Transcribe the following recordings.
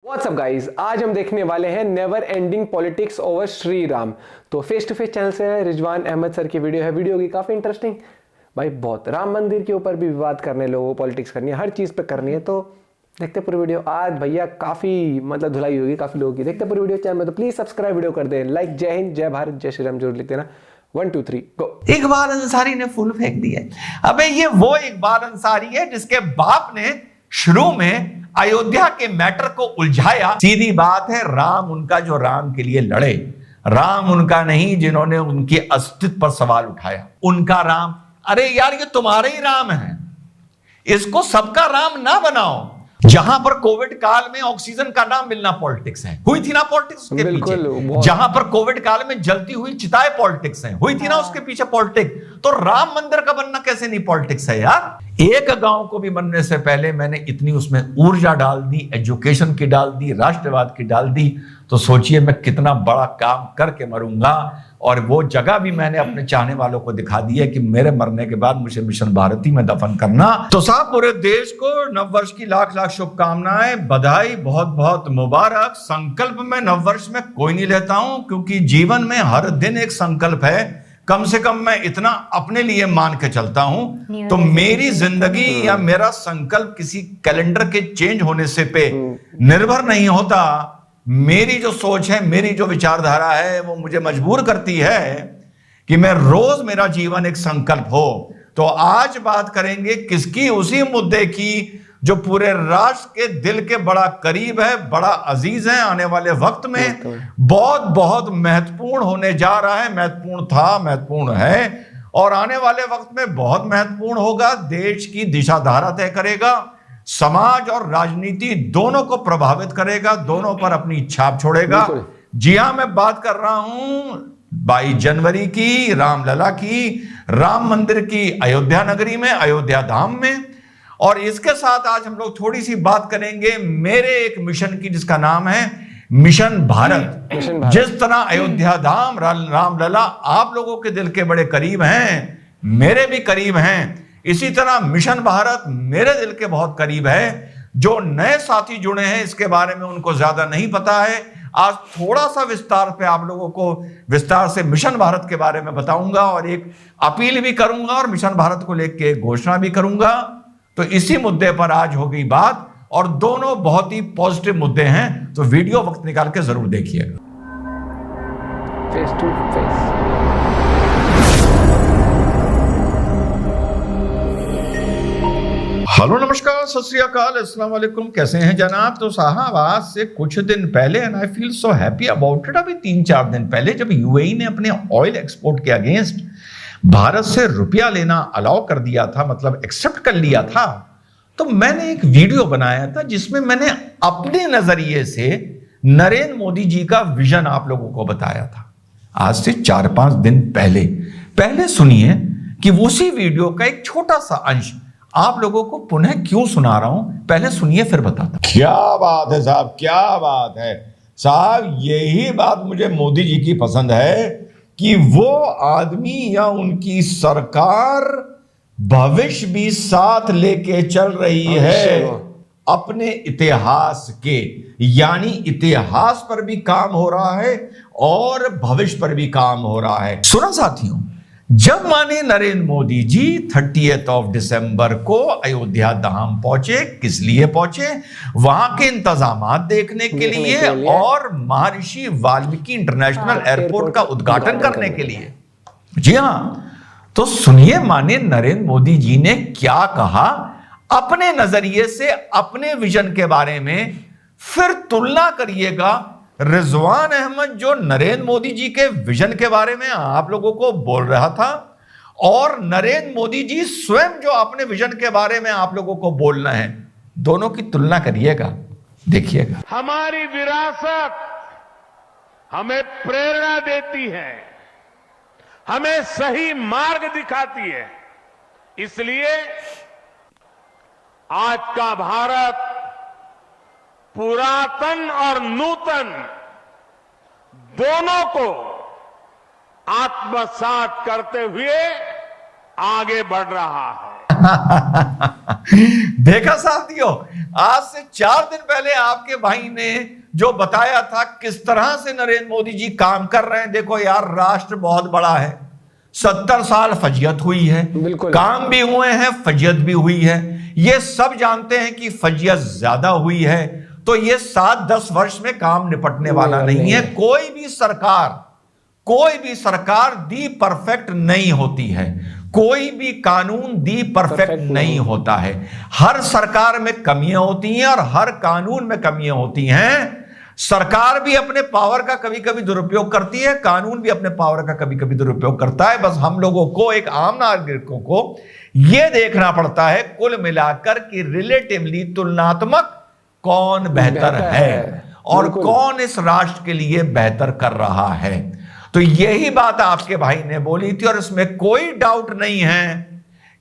WhatsApp guys, आज हम देखने वाले हैं never ending politics over Shri Ram. तो फेस टू फेस चैनल से रिजवान अहमद सर की वीडियो है। वीडियो की काफी इंटरेस्टिंग भाई, बहुत राम मंदिर के ऊपर भी विवाद करने, लोगों को पॉलिटिक्स करनी है, हर चीज पे करनी है। तो देखते पूरी वीडियो। आज भैया काफी धुलाई होगी काफी लोगों की। देखते पूरी वीडियो चैनल में, तो प्लीज सब्सक्राइब वीडियो कर दें, लाइक। जय हिंद, जय भारत, जय श्री राम जरूर लिख देना। 1 2 3 गो। इकबाल अंसारी ने फूल फेंक दिया। अबे ये वो इकबाल अंसारी है जिसके बाप ने शुरू में अयोध्या के मैटर को उलझाया। सीधी बात है, राम उनका जो राम के लिए लड़े, राम उनका नहीं जिन्होंने उनके अस्तित्व पर सवाल उठाया, उनका राम। अरे यार, ये तुम्हारे ही राम है, इसको सबका राम ना बनाओ। जहां पर कोविड काल में ऑक्सीजन का नाम मिलना पॉलिटिक्स है, हुई थी ना पॉलिटिक्स उसके पीछे। जहां पर कोविड काल में जलती हुई चिताएं पॉलिटिक्स है, हुई थी ना उसके पीछे पॉलिटिक्स। तो राम मंदिर का बनना कैसे नहीं पॉलिटिक्स है यार। एक गांव को भी बनने से पहले मैंने इतनी उसमें ऊर्जा डाल दी, एजुकेशन की डाल दी, राष्ट्रवाद की डाल दी। तो सोचिए मैं कितना बड़ा काम करके मरूंगा। और वो जगह भी मैंने अपने चाहने वालों को दिखा दी है कि मेरे मरने के बाद मुझे मिशन भारती में दफन करना। तो साहब, पूरे देश को नववर्ष की लाख लाख शुभकामनाएं, बधाई, बहुत बहुत मुबारक। संकल्प में नववर्ष में कोई नहीं लेता हूं, क्योंकि जीवन में हर दिन एक संकल्प है। कम से कम मैं इतना अपने लिए मान के चलता हूं। तो मेरी जिंदगी या मेरा संकल्प किसी कैलेंडर के चेंज होने से पे निर्भर नहीं होता। मेरी जो सोच है, मेरी जो विचारधारा है, वो मुझे मजबूर करती है कि मैं रोज मेरा जीवन एक संकल्प हो। तो आज बात करेंगे किसकी? उसी मुद्दे की जो पूरे राष्ट्र के दिल के बड़ा करीब है, बड़ा अजीज है। आने वाले वक्त में बहुत बहुत महत्वपूर्ण होने जा रहा है। महत्वपूर्ण था, महत्वपूर्ण है, और आने वाले वक्त में बहुत महत्वपूर्ण होगा। देश की दिशा धारा तय करेगा, समाज और राजनीति दोनों को प्रभावित करेगा, दोनों पर अपनी छाप छोड़ेगा। जी हां, मैं बात कर रहा हूं 22 जनवरी की, रामलला की, राम मंदिर की, अयोध्या नगरी में, अयोध्या धाम में। और इसके साथ आज हम लोग थोड़ी सी बात करेंगे मेरे एक मिशन की, जिसका नाम है मिशन भारत। जिस तरह अयोध्या धाम, रामलला आप लोगों के दिल के बड़े करीब हैं, मेरे भी करीब हैं, इसी तरह मिशन भारत मेरे दिल के बहुत करीब है। जो नए साथी जुड़े हैं, इसके बारे में उनको ज्यादा नहीं पता है। आज थोड़ा सा विस्तार पे आप लोगों को विस्तार से मिशन भारत के बारे में बताऊंगा, और एक अपील भी करूंगा, और मिशन भारत को लेकर घोषणा भी करूंगा। तो इसी मुद्दे पर आज हो गई बात, और दोनों बहुत ही पॉजिटिव मुद्दे हैं। तो वीडियो वक्त निकाल के जरूर देखिएगा। Face to face. हेलो, नमस्कार, सत श्री अकाल, अस्सलाम वालेकुम। कैसे हैं जनाब? तो साहब, आज से कुछ दिन पहले, and I feel so happy about it, अभी 3-4 दिन पहले जब यूएई ने अपने ऑयल एक्सपोर्ट के अगेंस्ट भारत से रुपया लेना अलाउ कर दिया था, मतलब एक्सेप्ट कर लिया था, तो मैंने एक वीडियो बनाया था जिसमें मैंने अपने नजरिए से नरेंद्र मोदी जी का विजन आप लोगों को बताया था। आज से 4-5 दिन पहले सुनिए कि उसी वीडियो का एक छोटा सा अंश आप लोगों को पुनः क्यों सुना रहा हूं। पहले सुनिए, फिर बताता। क्या बात है साहब, क्या बात है साहब। यही बात मुझे मोदी जी की पसंद है कि वो आदमी या उनकी सरकार भविष्य भी साथ लेके चल रही है अपने इतिहास के, यानी इतिहास पर भी काम हो रहा है और भविष्य पर भी काम हो रहा है। सुना साथियों, जब माने नरेंद्र मोदी जी 30 दिसंबर को अयोध्या धाम पहुंचे, किस लिए पहुंचे? वहां के इंतजामात देखने के लिए और महर्षि वाल्मीकि इंटरनेशनल एयरपोर्ट का उद्घाटन करने के लिए। जी हां, तो सुनिए माने नरेंद्र मोदी जी ने क्या कहा अपने नजरिए से, अपने विजन के बारे में। फिर तुलना करिएगा रिजवान अहमद जो नरेंद्र मोदी जी के विजन के बारे में आप लोगों को बोल रहा था, और नरेंद्र मोदी जी स्वयं जो अपने विजन के बारे में आप लोगों को बोलना है। दोनों की तुलना करिएगा, देखिएगा। हमारी विरासत हमें प्रेरणा देती है, हमें सही मार्ग दिखाती है। इसलिए आज का भारत पुरातन और नूतन दोनों को आत्मसात करते हुए आगे बढ़ रहा है। देखा साथियों, आज से 4 दिन पहले आपके भाई ने जो बताया था किस तरह से नरेंद्र मोदी जी काम कर रहे हैं। देखो यार, राष्ट्र बहुत बड़ा है, 70 साल फजियत हुई है, बिल्कुल काम भी हुए हैं, फजियत भी हुई है। ये सब जानते हैं कि फजियत ज्यादा हुई है, तो ये 7-10 वर्ष में काम निपटने वाला नहीं है। कोई भी सरकार दी परफेक्ट नहीं होती है, कोई भी कानून दी परफेक्ट नहीं होता है। हर सरकार में कमियां होती हैं और हर कानून में कमियां होती हैं। सरकार भी अपने पावर का कभी कभी दुरुपयोग करती है, कानून भी अपने पावर का कभी कभी दुरुपयोग करता है। बस हम लोगों को, एक आम नागरिकों को यह देखना पड़ता है कुल मिलाकर कि रिलेटिवली, तुलनात्मक, कौन बेहतर है और कौन इस राष्ट्र के लिए बेहतर कर रहा है। तो यही बात आपके भाई ने बोली थी और इसमें कोई डाउट नहीं है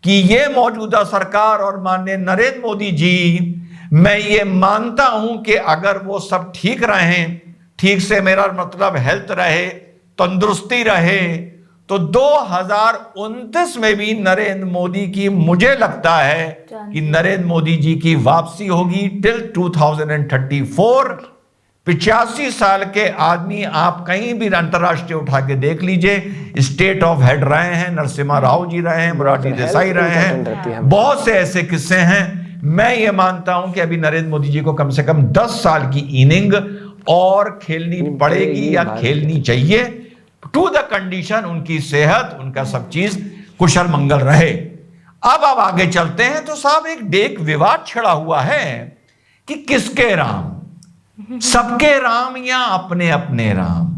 कि ये मौजूदा सरकार और माननीय नरेंद्र मोदी जी, मैं ये मानता हूं कि अगर वो सब ठीक रहें, ठीक से मेरा मतलब हेल्थ रहे, तंदुरुस्ती रहे, तो 2029 में भी नरेंद्र मोदी की, मुझे लगता है कि नरेंद्र मोदी जी की वापसी होगी टिल 2034। 85 साल के आदमी आप कहीं भी अंतरराष्ट्रीय उठा के देख लीजिए, स्टेट ऑफ हेड रहे हैं, नरसिम्हा राव जी रहे हैं, मोरारजी देसाई रहे हैं, बहुत से ऐसे किस्से हैं। मैं ये मानता हूं कि अभी नरेंद्र मोदी जी को कम से कम 10 साल की इनिंग और खेलनी पड़ेगी या खेलनी चाहिए, टू द कंडीशन उनकी सेहत, उनका सब चीज कुशल मंगल रहे। अब आगे चलते हैं तो साहब, एक विवाद छिड़ा हुआ है कि किसके राम, सबके राम या अपने अपने राम।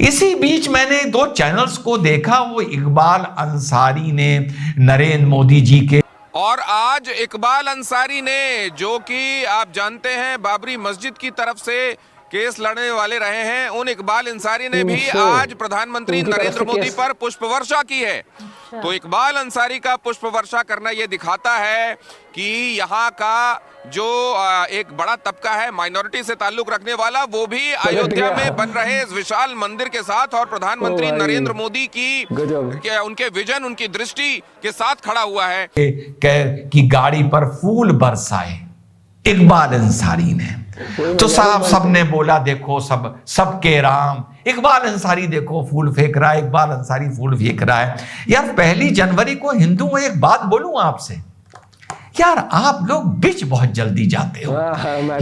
इसी बीच मैंने 2 चैनल्स को देखा, वो इकबाल अंसारी ने नरेंद्र मोदी जी के, और आज इकबाल अंसारी ने, जो कि आप जानते हैं बाबरी मस्जिद की तरफ से केस लड़ने वाले रहे हैं, उन इकबाल अंसारी ने भी आज प्रधानमंत्री नरेंद्र मोदी पर पुष्प वर्षा की है। तो इकबाल अंसारी का पुष्प वर्षा करना यह दिखाता है कि यहाँ का जो एक बड़ा तबका है, माइनॉरिटी से ताल्लुक रखने वाला, वो भी अयोध्या में बन रहे इस विशाल मंदिर के साथ और प्रधानमंत्री नरेंद्र मोदी की, उनके विजन, उनकी दृष्टि के साथ खड़ा हुआ है। कि गाड़ी पर फूल बरसाए इकबाल अंसारी ने। तो साहब सबने बोला देखो सबके राम, इकबाल अंसारी देखो फूल फेंक रहा है, इकबाल अंसारी फूल फेंक रहा है। यार 1 जनवरी को हिंदू में एक बात बोलूं आपसे, यार आप लोग बीच बहुत जल्दी जाते हो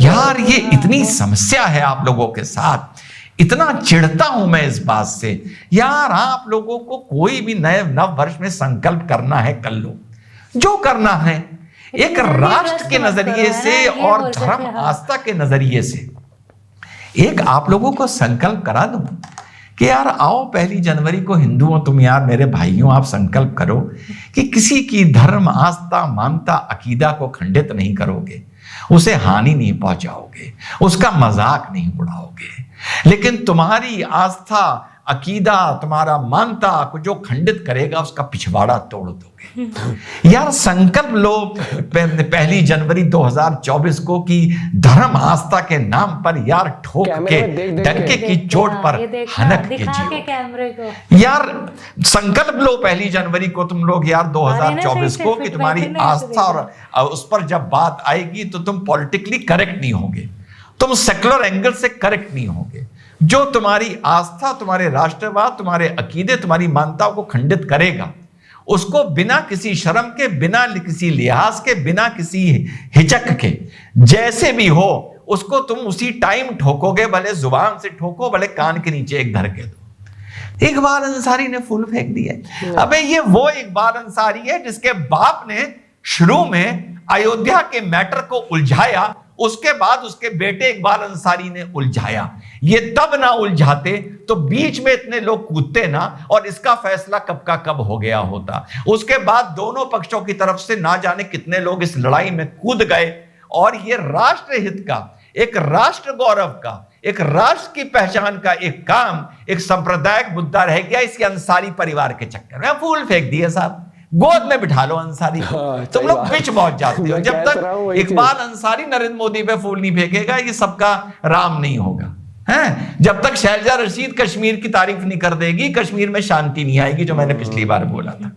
यार, ये इतनी समस्या है आप लोगों के साथ, इतना चिढ़ता हूं मैं इस बात से। यार आप लोगों को कोई भी नव वर्ष में संकल्प करना है, कर लो जो करना है, एक राष्ट्र के नजरिए से और धर्म आस्था के नजरिए से। एक आप लोगों को संकल्प करा दूं कि यार आओ 1 जनवरी को हिंदुओं, तुम यार मेरे भाइयों, आप संकल्प करो कि किसी की धर्म आस्था मानता अकीदा को खंडित नहीं करोगे, उसे हानि नहीं पहुंचाओगे, उसका मजाक नहीं उड़ाओगे, लेकिन तुम्हारी आस्था अकीदा, तुम्हारा मानता को जो खंडित करेगा उसका पिछवाड़ा तोड़ दोगे। यार संकल्प लो 1 जनवरी 2024 को कि धर्म आस्था के नाम पर यार ठोक के डंके की चोट पर हनक के जियो। यार संकल्प लो 1 जनवरी को तुम लोग यार 2024 को कि तुम्हारी आस्था और उस पर जब बात आएगी तो तुम पॉलिटिकली करेक्ट नहीं होगे, तुम सेकुलर एंगल से करेक्ट नहीं होगे। जो तुम्हारी आस्था, तुम्हारे राष्ट्रवाद, तुम्हारे अकीदे, तुम्हारी मान्यताओं को खंडित करेगा, उसको बिना किसी शर्म के, बिना किसी लिहाज के, बिना किसी हिचक के, जैसे भी हो उसको तुम उसी टाइम ठोकोगे, भले जुबान से ठोको, भले कान के नीचे एक धर के दो। इकबाल अंसारी ने फूल फेंक दिया। अबे ये वो इकबाल अंसारी है जिसके बाप ने शुरू में अयोध्या के मैटर को उलझाया, उसके बाद उसके बेटे इकबाल अंसारी ने उलझाया। ये तब ना उलझाते तो बीच में इतने लोग कूदते ना, और इसका फैसला कब का कब हो गया होता। उसके बाद दोनों पक्षों की तरफ से ना जाने कितने लोग इस लड़ाई में कूद गए, और ये राष्ट्र हित का, एक राष्ट्र गौरव का, एक राष्ट्र की पहचान का एक काम, एक सांप्रदायिक मुद्दा रह गया इसी अंसारी परिवार के चक्कर में। फूल फेंक दिए साहब, गोद में बिठा लो अंसारी को। तुम लोग बीच पहुंच जाते हो। जब तक इकबाल अंसारी नरेंद्र मोदी पे फूल नहीं फेंकेगा, ये सबका राम नहीं होगा, हैं? जब तक शैलजा रशीद कश्मीर की तारीफ नहीं कर देगी, कश्मीर में शांति नहीं आएगी, जो मैंने पिछली बार बोला था।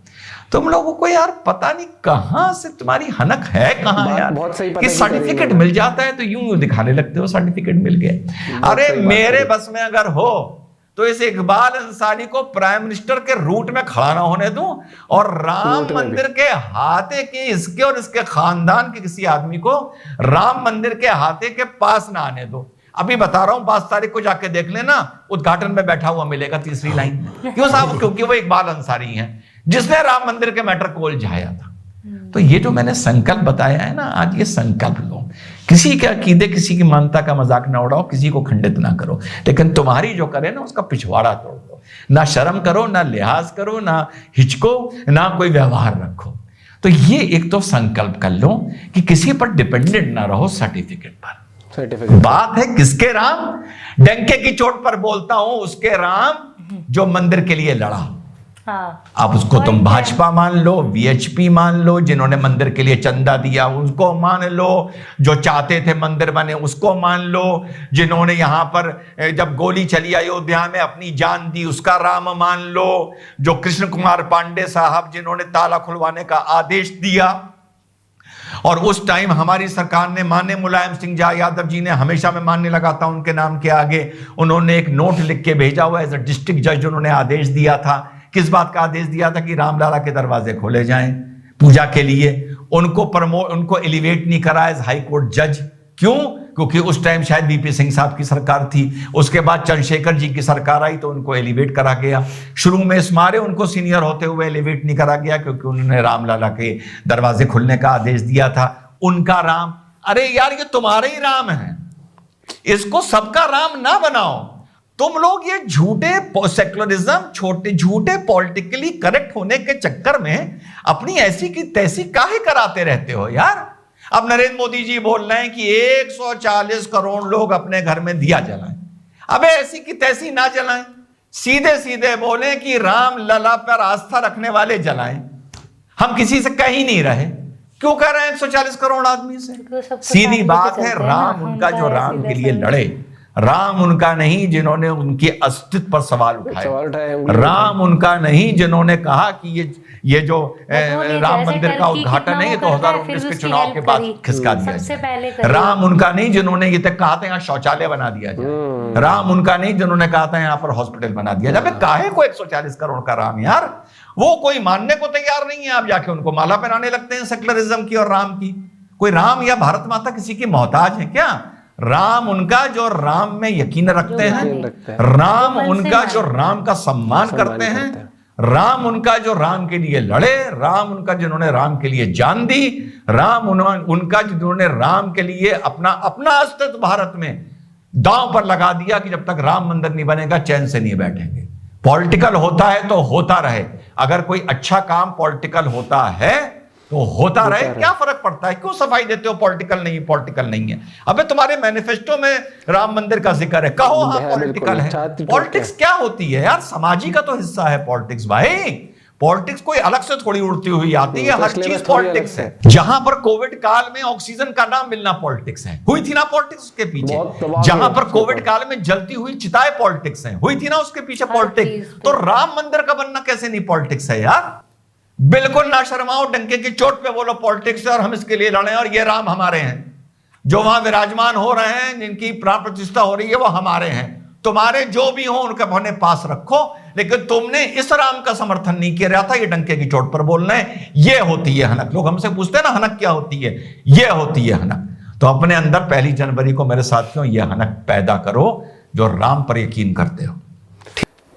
तुम लोगों को यार पता नहीं कहां से तुम्हारी हनक है कहां यार, बहुत सही पता कि की सर्टिफिकेट मिल जाता है तो यूं दिखाने लगते हो सर्टिफिकेट मिल गया। अरे मेरे बस में अगर हो तो इस इकबाल अंसारी को प्राइम मिनिस्टर के रूट में खड़ा ना होने दूं, और राम मंदिर के हाथे के इसके और इसके खानदान के किसी आदमी को राम मंदिर के हाथे के पास ना आने दो। अभी बता रहा हूं 5 तारीख को जाके देख लेना, उद्घाटन में बैठा हुआ मिलेगा तीसरी लाइन। क्यों साहब? क्योंकि वो इकबाल अंसारी हैं जिसने राम मंदिर के मैटर को उलझाया था। तो ये जो मैंने संकल्प बताया है ना, आज ये संकल्प लो, किसी के अकीदे किसी की मानता का मजाक ना उड़ाओ, किसी को खंडित ना करो, लेकिन तुम्हारी जो करे ना उसका पिछवाड़ा तोड़ दो। ना शर्म करो, ना लिहाज करो, ना हिचको, ना कोई व्यवहार रखो। तो ये एक तो संकल्प कर लो कि किसी पर डिपेंडेंट ना रहो सर्टिफिकेट पर। बात है किसके राम? डंके की चोट पर बोलता हूं उसके राम जो मंदिर के लिए लड़ा। हाँ। आप उसको तुम भाजपा मान लो, वीएचपी मान लो, जिन्होंने मंदिर के लिए चंदा दिया उसको मान लो, जो चाहते थे मंदिर बने उसको मान लो, जिन्होंने यहां पर जब गोली चली अयोध्या में अपनी जान दी उसका राम मान लो, जो कृष्ण कुमार पांडे साहब जिन्होंने ताला खुलवाने का आदेश दिया, और उस टाइम हमारी सरकार ने माननीय मुलायम सिंह यादव जी ने, हमेशा मैं मानने लगा था उनके नाम के आगे, उन्होंने एक नोट लिख के भेजा हुआ एज अ डिस्ट्रिक्ट जज, उन्होंने आदेश दिया था। किस बात का आदेश दिया था? कि रामलला के दरवाजे खोले जाएं पूजा के लिए। उनको एलिवेट नहीं करा एज हाई कोर्ट जज। क्यों? क्योंकि उस टाइम शायद बीपी सिंह साहब की सरकार थी, उसके बाद चंद्रशेखर जी की सरकार आई तो उनको एलिवेट करा गया। शुरू में इस मारे उनको सीनियर होते हुए एलिवेट नहीं करा गया क्योंकि उन्होंने रामलला के दरवाजे खुलने का आदेश दिया था। उनका राम, अरे यार ये तुम्हारे ही राम है, इसको सबका राम ना बनाओ। तुम लोग ये झूठे सेक्युलरिज्म, छोटे झूठे पॉलिटिकली करेक्ट होने के चक्कर में अपनी ऐसी की तैसी काहे कराते रहते हो यार। अब नरेंद्र मोदी जी बोल रहे हैं कि 140 करोड़ लोग अपने घर में दिया जलाएं। अबे ऐसी की तैसी ना जलाएं, सीधे सीधे बोले कि राम लला पर आस्था रखने वाले जलाएं। हम किसी से कह ही नहीं रहे, क्यों कह रहे हैं 140 करोड़ आदमी से? सीधी बात है, राम उनका जो राम के लिए लड़े, राम उनका नहीं जिन्होंने उनके अस्तित्व पर सवाल उठाए, राम उनका नहीं जिन्होंने कहा कि ये जो राम मंदिर का उद्घाटन नहीं 2019 के चुनाव के बाद खिसका दिया जाए, राम उनका नहीं जिन्होंने ये तक कहा था यहाँ शौचालय बना दिया जाए, राम उनका नहीं जिन्होंने कहा था यहाँ पर हॉस्पिटल बना दिया जाए। काहे को 140 करोड़ का राम यार? वो कोई मानने को तैयार नहीं है। आप जाके उनको माला पहनाने लगते हैं सेक्युलरिज्म की और राम की। कोई राम या भारत माता किसी की मोहताज है क्या? राम उनका जो राम में यकीन रखते हैं, राम उनका जो राम का सम्मान करते हैं, राम उनका जो राम के लिए लड़े, राम उनका जिन्होंने राम के लिए जान दी, राम उनका जिन्होंने राम के लिए अपना अस्तित्व भारत में दांव पर लगा दिया कि जब तक राम मंदिर नहीं बनेगा चैन से नहीं बैठेंगे। पॉलिटिकल होता है तो होता रहे, अगर कोई अच्छा काम पॉलिटिकल होता है तो होता रहे, क्या फर्क पड़ता है? क्यों सफाई देते हो पॉलिटिकल नहीं है? अबे तुम्हारे मैनिफेस्टो में राम मंदिर का जिक्र है, कहो हाँ पॉलिटिकल है। पॉलिटिक्स क्या होती है यार? समाजी का तो हिस्सा है पॉलिटिक्स भाई। पॉलिटिक्स कोई अलग से थोड़ी उड़ती हुई आती है, हर चीज पॉलिटिक्स है। जहां पर कोविड काल में ऑक्सीजन का नाम मिलना पॉलिटिक्स है, हुई थी ना पॉलिटिक्स उसके पीछे। जहां पर कोविड काल में जलती हुई चिताएं पॉलिटिक्स है, हुई थी ना उसके पीछे पॉलिटिक्स। तो राम मंदिर का बनना कैसे नहीं पॉलिटिक्स है यार? बिल्कुल ना शर्माओ, डंके की चोट पे बोलो पॉलिटिक्स है और हम इसके लिए लड़े और ये राम हमारे हैं। जो वहां विराजमान हो रहे हैं, जिनकी प्राण प्रतिष्ठा हो रही है, वो हमारे हैं। तुम्हारे जो भी हो उनके अपने पास रखो, लेकिन तुमने इस राम का समर्थन नहीं किया रहा था, ये डंके की चोट पर बोलना है। ये होती है हनक। लोग हमसे पूछते हैं ना हनक क्या होती है, ये होती है हनक। तो अपने अंदर 1 जनवरी को मेरे साथियों ये हनक पैदा करो जो राम पर यकीन करते हो।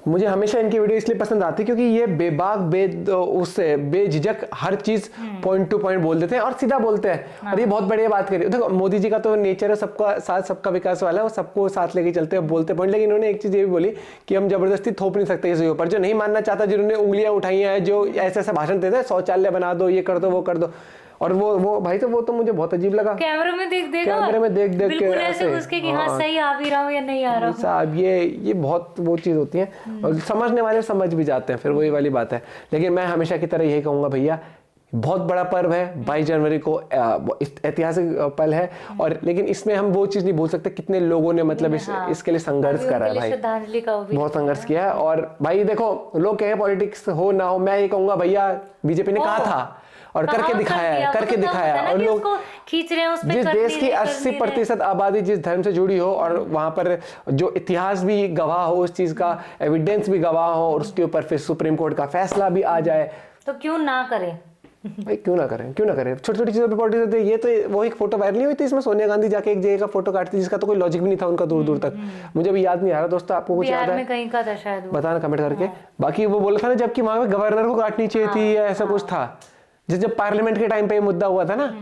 मुझे हमेशा इनकी वीडियो इसलिए पसंद आती है क्योंकि ये बेबाक उससे बेझिझक हर चीज पॉइंट टू पॉइंट बोल देते हैं और सीधा बोलते हैं। और ये बहुत बढ़िया बात करी। देखो मोदी जी का तो नेचर है सबका साथ सबका विकास वाला है, वो सबको साथ लेके चलते हैं, बोलते पॉइंट। लेकिन इन्होंने एक चीज ये भी बोली कि हम जबरदस्ती थोप नहीं सकते किसी ऊपर। जो नहीं मानना चाहता, जिन्होंने उंगलियां उठाई हैं, जो ऐसे ऐसे भाषण देते हैं, शौचालय बना दो, ये कर दो, वो कर दो, और वो भाई तो वो तो मुझे बहुत अजीब लगा। कैमरे में देख के ऐसे उसके कि हाँ सही आ भी रहा हूँ या नहीं आ रहा हूँ। साहब ये बहुत वो चीज होती है और समझने वाले समझ भी जाते हैं, फिर वही वाली बात है। लेकिन मैं हमेशा की तरह यही कहूंगा भैया, बहुत बड़ा पर्व है, 22 जनवरी को ऐतिहासिक पल है। और लेकिन इसमें हम वो चीज नहीं भूल सकते कितने लोगों ने मतलब इसके लिए संघर्ष करा है भाई, श्रद्धांजलि का भी बहुत संघर्ष किया है। और भाई देखो, लोग कहे पॉलिटिक्स हो ना हो, मैं ये कहूंगा भैया बीजेपी ने कहा था और करके दिखाया है, करके दिखाया है। और लोग खींच रहे हैं उस पे, जिस देश की 80% आबादी जिस धर्म से जुड़ी हो और वहां पर जो इतिहास भी गवाह हो, उस चीज का एविडेंस भी गवाह हो, और उसके ऊपर फिर सुप्रीम कोर्ट का फैसला भी आ जाए, तो क्यों ना करें भाई क्यों ना करें, क्यों ना करें। छोटी छोटी चीजों पे पॉलिटिक्स होती है। ये तो वो एक फोटो वायरल नहीं हुई थी, इसमें सोनिया गांधी जाके एक जगह का फोटो काटती जिसका तो कोई लॉजिक भी नहीं था उनका दूर दूर तक। मुझे अभी याद नहीं आ रहा दोस्तों, आपको कुछ याद है? कहीं का था शायद, बताना कमेंट करके। बाकी वो बोला था ना, जबकि वहां पे गवर्नर को काटनी चाहिए थी या ऐसा कुछ था, जब पार्लियामेंट के टाइम पे मुद्दा हुआ था ना,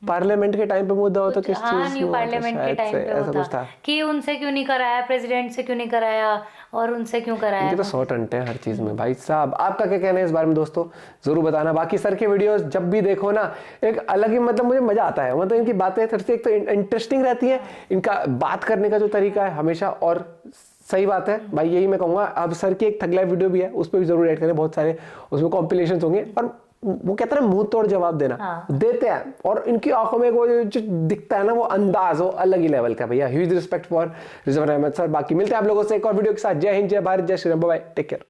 पार्लियामेंट के टाइम पे मुद्दा होता किस चीज न्यू पार्लियामेंट के टाइम पे ऐसा कुछ था कि उनसे क्यों नहीं कराया, प्रेसिडेंट से क्यों नहीं कराया और उनसे क्यों कराया। इनके तो 100 टंटे हैं हर चीज में भाई साहब। आपका क्या कहना है इस बारे में दोस्तों, जरूर बताना। बाकी सर के वीडियोस जब भी देखो ना, एक अलग ही मतलब मुझे मजा आता है। मतलब इनकी बातें थोड़ी सी एक तो इंटरेस्टिंग रहती है, इनका बात करने का जो तरीका है हमेशा, और सही बात है भाई, यही मैं कहूंगा। अब सर की एक थगला वीडियो भी है, उस पर भी जरूर ऐड करें, बहुत सारे उसमें कॉम्पिलेशंस होंगे। और वो कहते हैं ना, मुंह तोड़ जवाब देना, देते हैं। और इनकी आंखों में वो जो दिखता है ना, वो अंदाज हो अलग ही लेवल का भैया। Huge respect for Rizwan Ahmed sir. बाकी मिलते हैं आप लोगों से एक और वीडियो के साथ। जय हिंद, जय भारत, जय Shri Ram, bye, take care.